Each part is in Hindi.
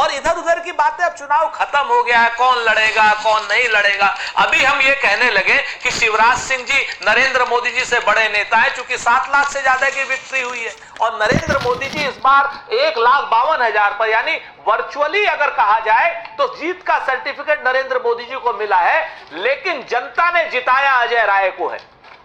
और इधर उधर की बातें, अब चुनाव खत्म हो गया है, कौन लड़ेगा कौन नहीं लड़ेगा। अभी हम ये कहने लगे कि शिवराज सिंह जी नरेंद्र मोदी जी से बड़े नेता हैं, चूंकि 7 लाख से ज्यादा की विक्ट्री हुई है, और नरेंद्र मोदी जी इस बार 1,52,000 पर, यानी वर्चुअली अगर कहा जाए तो जीत का सर्टिफिकेट नरेंद्र मोदी जी को मिला है। लेकिन जनता ने जिताया अजय राय को है।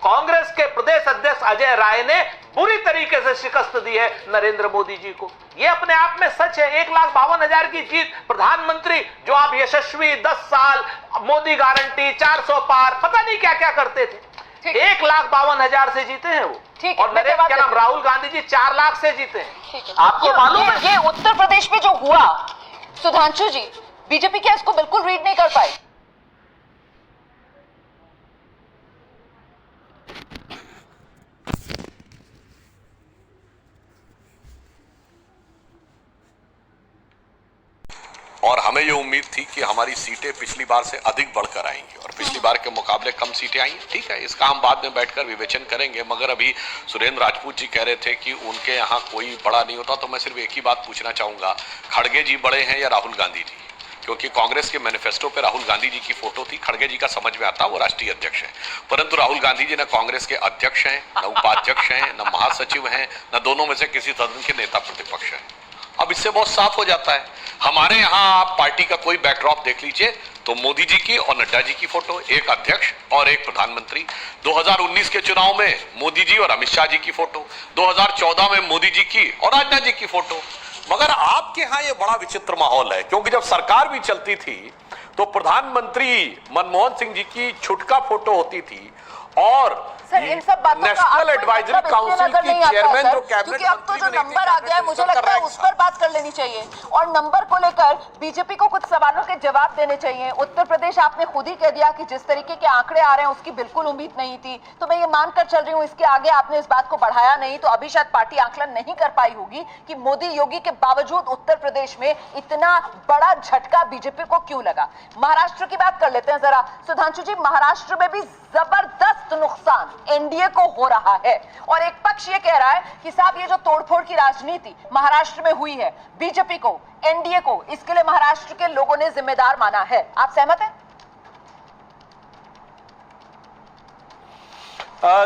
कांग्रेस के प्रदेश अध्यक्ष अजय राय ने बुरी तरीके से शिकस्त दी है नरेंद्र मोदी जी को। यह अपने आप में सच है। 1,52,000 की जीत, प्रधानमंत्री जो आप यशस्वी, 10 साल, मोदी गारंटी, 400 पार, पता नहीं क्या क्या करते थे, 1,52,000 से जीते हैं वो। और नरेंद्र क्या नाम, राहुल गांधी जी 4 लाख से जीते हैं। आपको मालूम है ये उत्तर प्रदेश में जो हुआ, सुधांशु जी, बीजेपी क्या इसको बिल्कुल रीड नहीं कर पाई? और हमें ये उम्मीद थी कि हमारी सीटें पिछली बार से अधिक बढ़कर आएंगी और पिछली बार के मुकाबले कम सीटें आई। ठीक है, इसका हम बाद में बैठकर विवेचन करेंगे। मगर अभी सुरेंद्र राजपूत जी कह रहे थे कि उनके यहाँ कोई बड़ा नहीं होता, तो मैं सिर्फ एक ही बात पूछना चाहूंगा, खड़गे जी बड़े हैं या राहुल गांधी जी? क्योंकि कांग्रेस के मैनिफेस्टो पे राहुल गांधी जी की फोटो थी। खड़गे जी का समझ में आता, वो राष्ट्रीय अध्यक्ष हैं, परंतु राहुल गांधी जी न कांग्रेस के अध्यक्ष हैं, न उपाध्यक्ष हैं, न महासचिव हैं, न दोनों में से किसी सदन के नेता प्रतिपक्ष हैं। अब इससे बहुत साफ हो जाता है। हमारे यहाँ आप पार्टी का कोई बैकड्रॉप देख लीजिए तो मोदी जी की और नड्डा जी की फोटो, एक अध्यक्ष और एक प्रधानमंत्री। 2019 के चुनाव में मोदी जी और अमित शाह जी की फोटो, 2014 में मोदी जी की और राजनाथ जी की फोटो। मगर आपके यहाँ ये बड़ा विचित्र माहौल है, क्योंकि जब सरकार भी चलती थी तो प्रधानमंत्री मनमोहन सिंह जी की छुटका फोटो होती थी और इन सब बातों का नेशनल एडवाइजरी काउंसिल की चेयरमैन जो कैबिनेट, क्योंकि अब तो जो नंबर आ गया है, मुझे लगता है उस पर बात कर लेनी चाहिए। और नंबर को लेकर बीजेपी को कुछ सवालों के जवाब देने चाहिए। उत्तर प्रदेश आपने खुद ही कह दिया कि जिस तरीके के आंकड़े आ रहे हैं उसकी बिल्कुल उम्मीद नहीं थी, तो मैं ये मानकर चल रही हूँ इसके आगे आपने इस बात को बढ़ाया नहीं, तो अभी शायद पार्टी आंकलन नहीं कर पाई होगी कि मोदी योगी के बावजूद उत्तर प्रदेश में इतना बड़ा झटका बीजेपी को क्यों लगा। महाराष्ट्र की बात कर लेते हैं जरा। सुधांशु जी, महाराष्ट्र में भी जबरदस्त नुकसान एनडीए को हो रहा है और एक पक्ष ये कह रहा है कि साहब ये जो तोड़फोड़ की राजनीति महाराष्ट्र में हुई है, बीजेपी को, एनडीए को, इसके लिए महाराष्ट्र के लोगों ने जिम्मेदार माना है। आप सहमत हैं?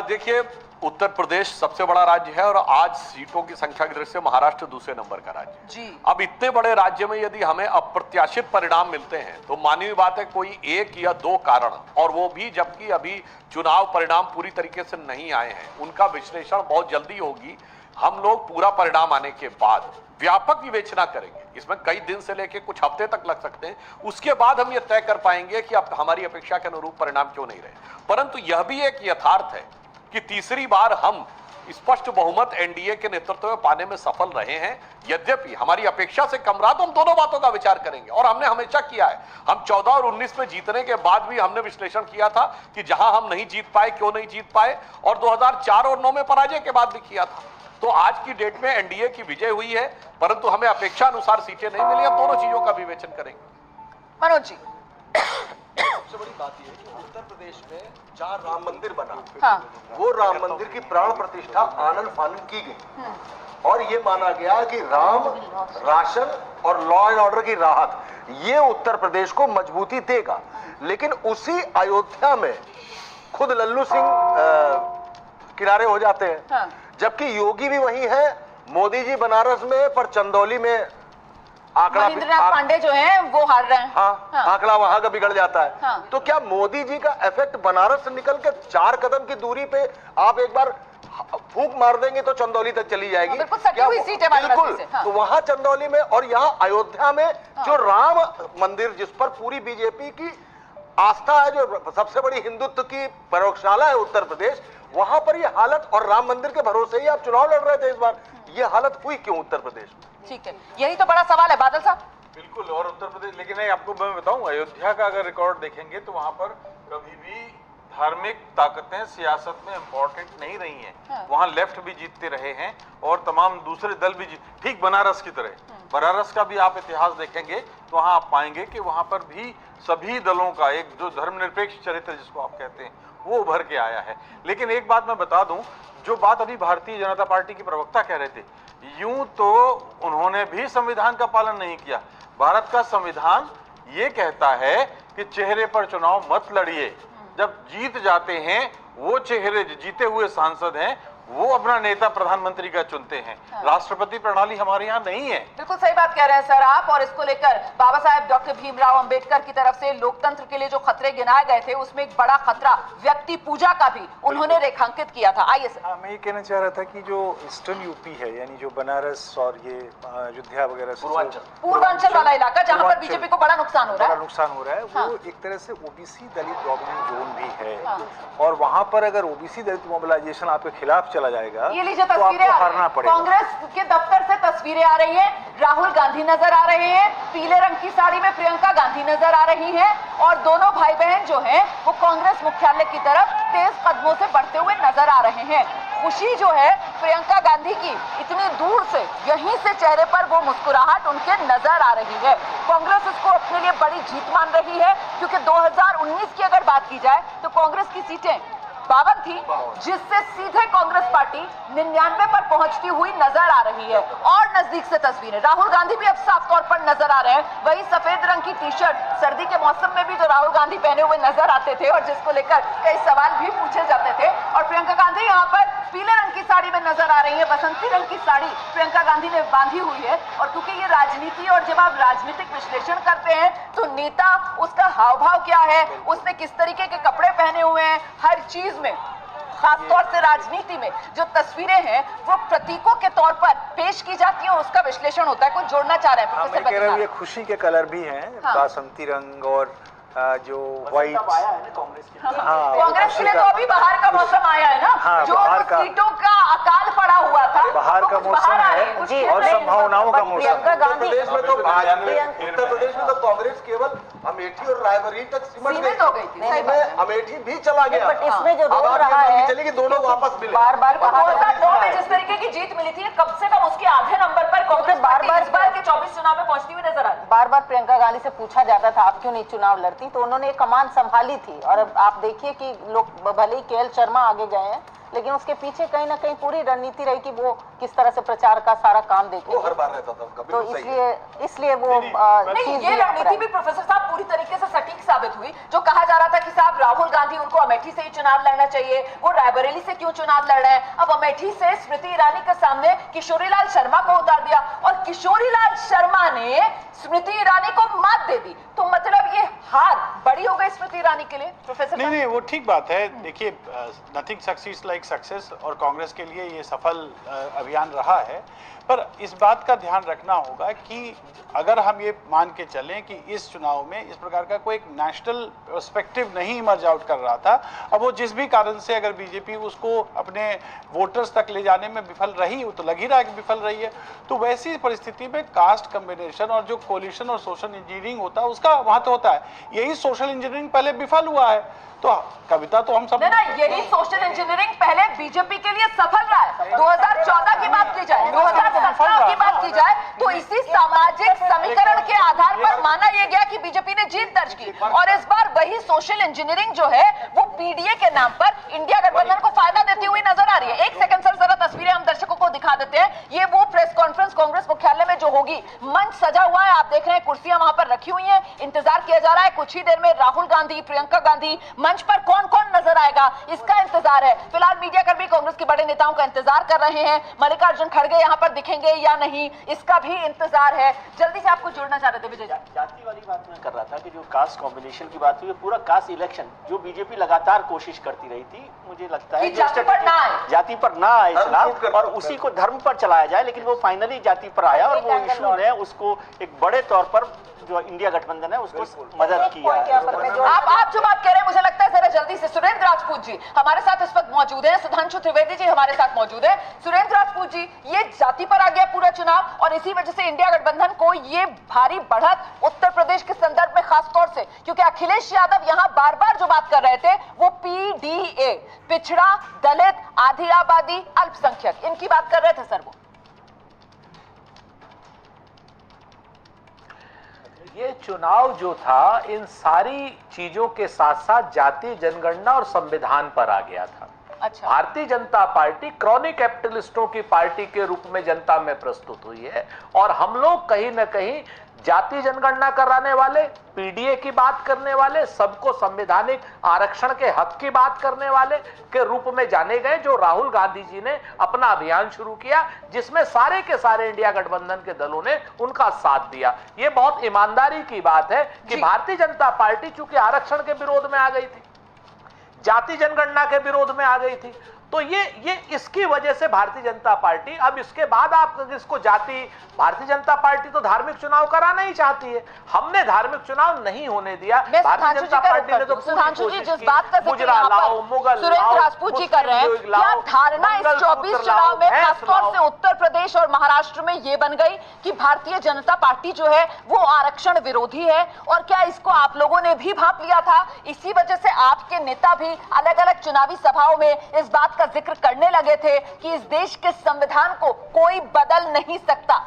देखिए, उत्तर प्रदेश सबसे बड़ा राज्य है और आज सीटों की संख्या की दृष्टि से महाराष्ट्र दूसरे नंबर का राज्य है जी। अब इतने बड़े राज्य में यदि हमें अप्रत्याशित परिणाम मिलते हैं तो मानवीय बात है कोई 1 या 2 कारण, और वो भी जबकि अभी चुनाव परिणाम पूरी तरीके से नहीं आए हैं, उनका विश्लेषण बहुत जल्दी होगी। हम लोग पूरा परिणाम आने के बाद व्यापक विवेचना करेंगे, इसमें कई दिन से लेकर कुछ हफ्ते तक लग सकते हैं, उसके बाद हम ये तय कर पाएंगे कि अब हमारी अपेक्षा के अनुरूप परिणाम क्यों नहीं रहे। परंतु यह भी एक यथार्थ है कि तीसरी बार हम स्पष्ट बहुमत एनडीए के नेतृत्व में पाने में सफल रहे हैं। यद्यपि हमारी अपेक्षा से कम रहा, तो हम दोनों बातों का विचार करेंगे और हमने हमेशा किया है। हम 14 और 19 में जीतने के बाद भी हमने विश्लेषण किया था कि जहां हम नहीं जीत पाए क्यों नहीं जीत पाए, और 2004 और 9 में पराजय के बाद भी किया था। तो आज की डेट में एनडीए की विजय हुई है, परंतु हमें अपेक्षा अनुसार सीटें नहीं मिली। हम दोनों चीजों का विवेचन करेंगे। मनोज जी, सबसे बड़ी बात यह है कि उत्तर प्रदेश में जहाँ राम मंदिर बना, हाँ, वो राम मंदिर की प्राण प्रतिष्ठा आनन फानन की गई और ये माना गया कि राम, राशन और लॉ एंड ऑर्डर की राहत, ये उत्तर प्रदेश को मजबूती देगा। लेकिन उसी अयोध्या में खुद लल्लू सिंह किनारे हो जाते हैं, हाँ, जबकि योगी भी वही है, मोदी जी बनारस में, पर चंदौली में महेंद्रनाथ पांडे जो हैं वो हार रहे हैं। हाँ, आंकड़ा वहां का बिगड़ जाता है। हाँ। तो क्या मोदी जी का इफेक्ट बनारस से निकल के 4 कदम की दूरी पे आप एक बार फूंक मार देंगे तो चंदौली तक चली जाएगी? बिल्कुल सटी हुई सीट है बिल्कुल। से, हाँ। तो वहां चंदौली में और यहाँ अयोध्या में जो राम मंदिर, जिस पर पूरी बीजेपी की आस्था है, जो सबसे बड़ी हिंदुत्व की प्रयोगशाला है उत्तर प्रदेश, वहां पर ये हालत, और राम मंदिर के भरोसे ही आप चुनाव लड़ रहे थे इस बार, ये हालत हुई क्यों उत्तर प्रदेश में? ठीक है, यही तो बड़ा सवाल है बादल साहब। बिल्कुल, और उत्तर प्रदेश, लेकिन आपको मैं बताऊं, अयोध्या का अगर रिकॉर्ड देखेंगे तो वहां पर कभी भी धार्मिक ताकतें सियासत में इंपॉर्टेंट नहीं रही हैं। हाँ। वहां लेफ्ट भी जीतते रहे हैं और तमाम दूसरे दल भी ठीक बनारस की तरह। बनारस का भी आप इतिहास देखेंगे तो वहां आप पाएंगे कि वहां पर भी सभी दलों का एक जो धर्मनिरपेक्ष चरित्र जिसको आप कहते हैं वो उभर के आया है। लेकिन एक बात मैं बता दूं, जो बात अभी भारतीय जनता पार्टी के प्रवक्ता कह रहे थे, यूं तो उन्होंने भी संविधान का पालन नहीं किया, भारत का संविधान ये कहता है कि चेहरे पर चुनाव मत लड़िए। जब जीत जाते हैं वो चेहरे, जीते हुए सांसद हैं, वो अपना नेता प्रधानमंत्री का चुनते हैं। राष्ट्रपति प्रणाली हमारे यहाँ नहीं है। बिल्कुल सही बात कह रहे हैं सर आप। और इसको लेकर बाबा साहेब डॉक्टर भीमराव अंबेडकर की तरफ से लोकतंत्र के लिए जो खतरे गिनाए गए थे उसमें एक बड़ा खतरा व्यक्ति पूजा का भी उन्होंने रेखांकित किया था। आइए सर। मैं ये कहना चाह रहा था कि जो ईस्टर्न यूपी है, यानी जो बनारस और ये अयोध्या वगैरह से पूर्वांचल वाला इलाका जहां पर बीजेपी को बड़ा नुकसान हो रहा बड़ा है, नुकसान हो रहा है, वो एक तरह से ओबीसी दलित डोमिनेंट जोन भी है। और वहां पर अगर ओबीसी दलित मोबिलाइजेशन आपके खिलाफ चला जाएगा ये लीजिए तो तस्वीरें आपको हारना पड़ेगा। कांग्रेस के दफ्तर से तस्वीरें आ रही हैं। राहुल गांधी नजर आ रहे हैं, पीले रंग की साड़ी में प्रियंका गांधी नजर आ रही हैं और दोनों भाई बहन जो हैं वो कांग्रेस मुख्यालय की तरफ तेज कदमों से बढ़ते हुए नजर आ रहे हैं। खुशी जो है प्रियंका गांधी की इतनी दूर से, यहीं से चेहरे पर वो मुस्कुराहट उनके नजर आ रही है। कांग्रेस इसको अपने लिए बड़ी जीत मान रही है क्योंकि 2019 की अगर बात की जाए तो कांग्रेस की सीटें 52 थी, जिससे सीधे कांग्रेस पार्टी 99 पर पहुंचती हुई नजर आ रही है। और नजदीक से तस्वीरें, राहुल गांधी भी अब साफ तौर पर नजर आ रहे हैं। वही सफेद रंग की टी शर्ट सर्दी के मौसम में भी जो राहुल गांधी पहने हुए नजर आते थे और जिसको लेकर कई सवाल भी पूछे जाते थे। और प्रियंका गांधी यहाँ पर पीले रंग की साड़ी में नजर आ रही है। बसंती रंग की साड़ी प्रियंका गांधी ने बांधी हुई है। और क्योंकि ये राजनीति और जब आप राजनीतिक विश्लेषण करते हैं तो नेता, उसका हाव भाव क्या है, उसने किस तरीके के कपड़े पहने हुए हैं, हर चीज में, खासतौर से राजनीति में जो तस्वीरें हैं वो प्रतीकों के तौर पर पेश की जाती है और उसका विश्लेषण होता है। कुछ जोड़ना चाह रहे हैं मैं प्रोफेसर कह रहा हूँ बद्रीनाथ? ये खुशी के कलर भी हैं, बासंती रंग और जो व्हाइट। हाँ, कांग्रेस के लिए तो अभी बाहर का मौसम आया है ना। हाँ, जो बाहर का सीटों का अकाल पड़ा हुआ था, बाहर का मौसम है और संभावनाओं का मौसम प्रियंका है। गांधी उत्तर प्रदेश में तो कांग्रेस केवल अमेठी और रायबरेली तक सीमित हो गई थी। सही बात है। अमेठी भी चला गया। बट इसमें जो अब रोल आप ये रहा मान के है, चलिए कि दोनों वापस मिले। बार बार कहा 2009 में जिस तरीके की जीत मिली थी, कम से कम उसके आधे नंबर पर कांग्रेस बार-बार इस बार के 24 चुनाव में पहुंचती हुई नजर आ रही है। बार बार प्रियंका गांधी से पूछा जाता था आप क्यों नहीं चुनाव लड़ती, तो उन्होंने एक कमान संभाली थी। और अब आप देखिए कि लोग भले ही केएल शर्मा आगे गए हैं, लेकिन उसके पीछे कहीं ना कहीं पूरी रणनीति रही कि वो किस तरह से प्रचार का सारा काम देखे। वो हर बार रहता था उनका, तो बिल्कुल सही है। इसलिए वो नहीं, चीज ये भी रणनीति भी प्रोफेसर साहब पूरी तरीके से सटीक साबित हुई। जो कहा जा रहा था कि साहब राहुल गांधी उनको अमेठी से ही चुनाव लड़ना चाहिए, वो रायबरेली से क्यों चुनाव लड़ रहे हैं। अब अमेठी से स्मृति ईरानी के सामने किशोरीलाल शर्मा को उतार दिया और किशोरीलाल शर्मा ने स्मृति ईरानी को मात दे दी। तो मतलब ये हार बड़ी हो गई स्मृति ईरानी के लिए प्रोफेसर? नहीं, वो ठीक बात है। देखिए, नथिंग सक्सीड्स लाइक सक्सेस, और कांग्रेस के लिए ये सफल अभियान रहा है। पर इस बात का ध्यान रखना होगा कि अगर हम ये मान के चलें कि इस चुनाव में इस प्रकार का कोई एक नेशनल पर्सपेक्टिव नहीं इमर्ज आउट कर रहा था, अब वो जिस भी कारण से अगर बीजेपी उसको अपने वोटर्स तक ले जाने में विफल रही, तो लग ही रहा है कि विफल रही है, तो वैसी परिस्थिति में कास्ट कॉम्बिनेशन और जो कोलिशन और सोशल इंजीनियरिंग होता है उसका वहां तो होता है। यही सोशल इंजीनियरिंग पहले विफल हुआ है। तो कविता तो हम सब ना यही सोशल इंजीनियरिंग पहले बीजेपी के लिए सफल रहा है। 2014 की बात की जाए, 2017 की बात की जाए तो इसी सामाजिक समीकरण के आधार पर माना यह गया कि बीजेपी ने जीत दर्ज की। और इस बार वही सोशल इंजीनियरिंग जो है वो पीडीए के नाम पर इंडिया गठबंधन को फायदा देती हुई नजर आ रही है। एक सेकंड सर, जरा तस्वीरें हम दर्शकों को दिखा देते हैं। ये वो प्रेस कॉन्फ्रेंस कांग्रेस मुख्यालय में जो होगी, मंच सजा हुआ है, आप देख रहे हैं कुर्सियां वहां पर रखी हुई हैं, इंतजार किया जा रहा है कुछ ही देर में राहुल गांधी, प्रियंका गांधी, मंच पर कौन कौन नजर आएगा इसका इंतजार है। फिलहाल मीडिया कर्मी कांग्रेस के बड़े नेताओं का इंतजार कर रहे हैं। मल्लिकार्जुन खड़गे यहां पर दिखेंगे या नहीं, इसका भी इंतजार है। जल्दी से आपको जोड़ना चाह रहे थे विजय जी। जाति वाली बात मैं कर रहा था कि जो कास्ट कॉम्बिनेशन की बात हुई, पूरा कास्ट इलेक्शन जो बीजेपी लगातार कोशिश करती रही थी, मुझे लगता है जाति पर ना आए, जाति पर ना आए चुनाव और उसी को धर्म पर चलाया जाए, लेकिन वो फाइनली जाति पर आया और वो इशू ने उसको एक बड़े तौर पर जो इंडिया गठबंधन है उसको मदद किया है। आप जो बात कह रहे हैं मुझे लगता है जरा जल्दी से सुरेंद्र राजपूत जी हमारे साथ इस वक्त मौजूद हैं, सुधांशु त्रिवेदी जी हमारे साथ मौजूद हैं। सुरेंद्र राजपूत जी, ये जाति पर आ गया पूरा चुनाव और इसी वजह से इंडिया गठबंधन को ये भारी बढ़त उत्तर प्रदेश के संदर्भ में खास तौर से, क्योंकि अखिलेश यादव यहां बार बार जो बात कर रहे थे वो पीडीए, पिछड़ा, दलित, आधी आबादी, अल्पसंख्यक, इनकी बात कर रहे थे सर। वो ये चुनाव जो था इन सारी चीजों के साथ साथ जाति, जनगणना और संविधान पर आ गया था। अच्छा। भारतीय जनता पार्टी क्रॉनिक कैपिटलिस्टों की पार्टी के रूप में जनता में प्रस्तुत हुई है और हम लोग कहीं ना कहीं जाति जनगणना कराने वाले, पीडीए की बात करने वाले, सबको संवैधानिक आरक्षण के हक की बात करने वाले के रूप में जाने गए, जो राहुल गांधी जी ने अपना अभियान शुरू किया जिसमें सारे के सारे इंडिया गठबंधन के दलों ने उनका साथ दिया। ये बहुत ईमानदारी की बात है कि भारतीय जनता पार्टी चूंकि आरक्षण के विरोध में आ गई थी, जाति जनगणना के विरोध में आ गई थी, तो ये इसकी वजह से भारतीय जनता पार्टी अब इसके बाद आप इसको जाति, भारतीय जनता पार्टी तो धार्मिक चुनाव कराना ही चाहती है। हमने धार्मिक चुनाव नहीं होने दिया। भारतीय जनता पार्टी ने तो सुधांशु जी जिस बात का जिक्र यहाँ पर सुरेंद्र राजपूत जी कर रहे हैं, क्या धारणा इस 24 चुनाव में खासतौर से उत्तर प्रदेश और महाराष्ट्र में ये बन गई कि भारतीय जनता पार्टी जो है वो आरक्षण विरोधी है? और क्या इसको आप लोगों ने भी भांप लिया था? इसी वजह से आपके नेता भी अलग अलग चुनावी सभाओं में इस बात का जिक्र करने लगे थे कि इस देश के संविधान को कोई बदल नहीं सकता।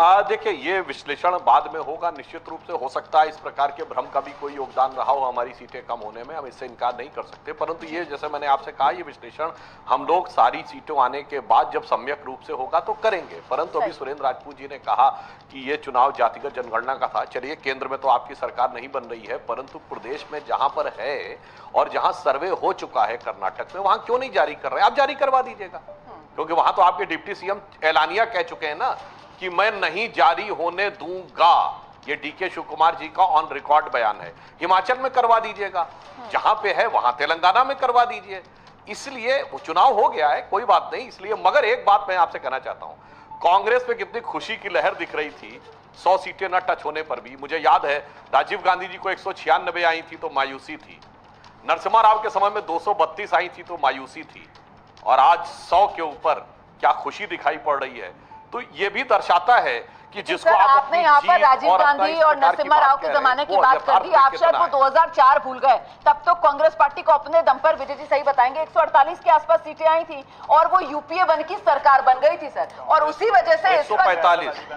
देखिए, ये विश्लेषण बाद में होगा, निश्चित रूप से हो सकता है इस प्रकार के भ्रम का भी कोई योगदान रहा हो हमारी सीटें कम होने में, हम इससे इनकार नहीं कर सकते। परंतु ये, जैसे मैंने आपसे कहा, ये विश्लेषण हम लोग सारी सीटों आने के बाद जब सम्यक रूप से होगा तो करेंगे। परंतु अभी सुरेंद्र राजपूत जी ने कहा कि ये चुनाव जातिगत जनगणना का था। चलिए, केंद्र में तो आपकी सरकार नहीं बन रही है, परंतु प्रदेश में जहां पर है और जहां सर्वे हो चुका है कर्नाटक में, वहां क्यों नहीं जारी कर रहे? आप जारी करवा दीजिएगा, क्योंकि वहां तो आपके डिप्टी सीएम एलानिया कह चुके हैं ना कि मैं नहीं जारी होने दूंगा। ये डीके शिव कुमार जी का ऑन रिकॉर्ड बयान है। हिमाचल में करवा दीजिएगा, जहां पे है वहां तेलंगाना में करवा दीजिए। इसलिए वो चुनाव हो गया है, कोई बात नहीं। इसलिए मगर एक बात मैं आपसे कहना चाहता हूं, कांग्रेस पे कितनी खुशी की लहर दिख रही थी 100 सीटें न टच होने पर भी। मुझे याद है राजीव गांधी जी को 196 आई थी तो मायूसी थी, नरसिम्हा राव के समय में 232 आई थी तो मायूसी थी, और आज 100 के ऊपर क्या खुशी दिखाई पड़ रही है। तो ये भी दर्शाता है कि जिसको आपने यहाँ पर राजीव गांधी और नरसिम्हा राव के जमाने की बात कर दी, आप शायद वो 2004 भूल गए। तब तो कांग्रेस पार्टी को अपने दम पर, विजय जी सही बताएंगे, 148 के आसपास सीटें आई थी और वो यूपीए 1 की सरकार बन गई थी सर। और उसी वजह से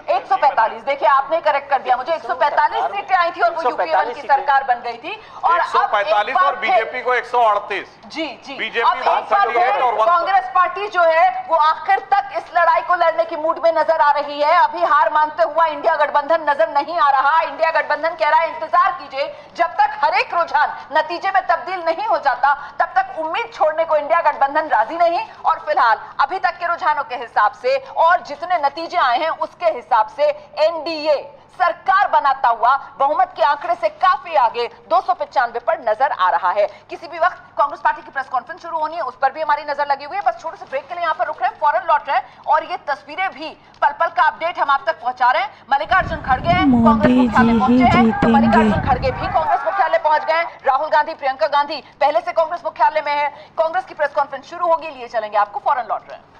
145 देखिए आपने करेक्ट कर दिया मुझे, 145 सीटें आई थी और वो यूपीए 1 की सरकार बन गई थी। और 145 और बीजेपी को 138। जी बीजेपी कांग्रेस पार्टी जो है वो आखिर तक इस लड़ाई को लड़ने की मूड में नजर आ रही है। अभी हार मानते हुआ इंडिया गठबंधन नजर नहीं आ रहा। इंडिया गठबंधन कह रहा है इंतजार कीजिए, जब तक हर एक रुझान नतीजे में तब्दील नहीं हो जाता तब तक उम्मीद छोड़ने को इंडिया गठबंधन राजी नहीं। और फिलहाल अभी तक के रुझानों के हिसाब से और जितने नतीजे आए हैं उसके हिसाब से एनडीए सरकार बनाता हुआ बहुमत के आंकड़े से काफी आगे 295 पर नजर आ रहा है। किसी भी वक्त कांग्रेस पार्टी की प्रेस कॉन्फ्रेंस शुरू होनी है, उस पर भी हमारी नजर लगी हुई है। बस छोटे से ब्रेक के लिए यहाँ पर रुक रहे हैं, फौरन लौट रहे हैं और ये तस्वीरें भी पल पल का अपडेट हम आप तक पहुंचा रहे हैं। मल्लिकार्जुन खड़गे हैं, कांग्रेस मुख्यालय पहुंचे हैं, तो मल्लिकार्जुन खड़गे भी कांग्रेस मुख्यालय पहुंच गए। राहुल गांधी, प्रियंका गांधी पहले से कांग्रेस मुख्यालय में है। कांग्रेस की प्रेस कॉन्फ्रेंस शुरू होगी, लिए चलेंगे आपको, फौरन लौट रहे हैं।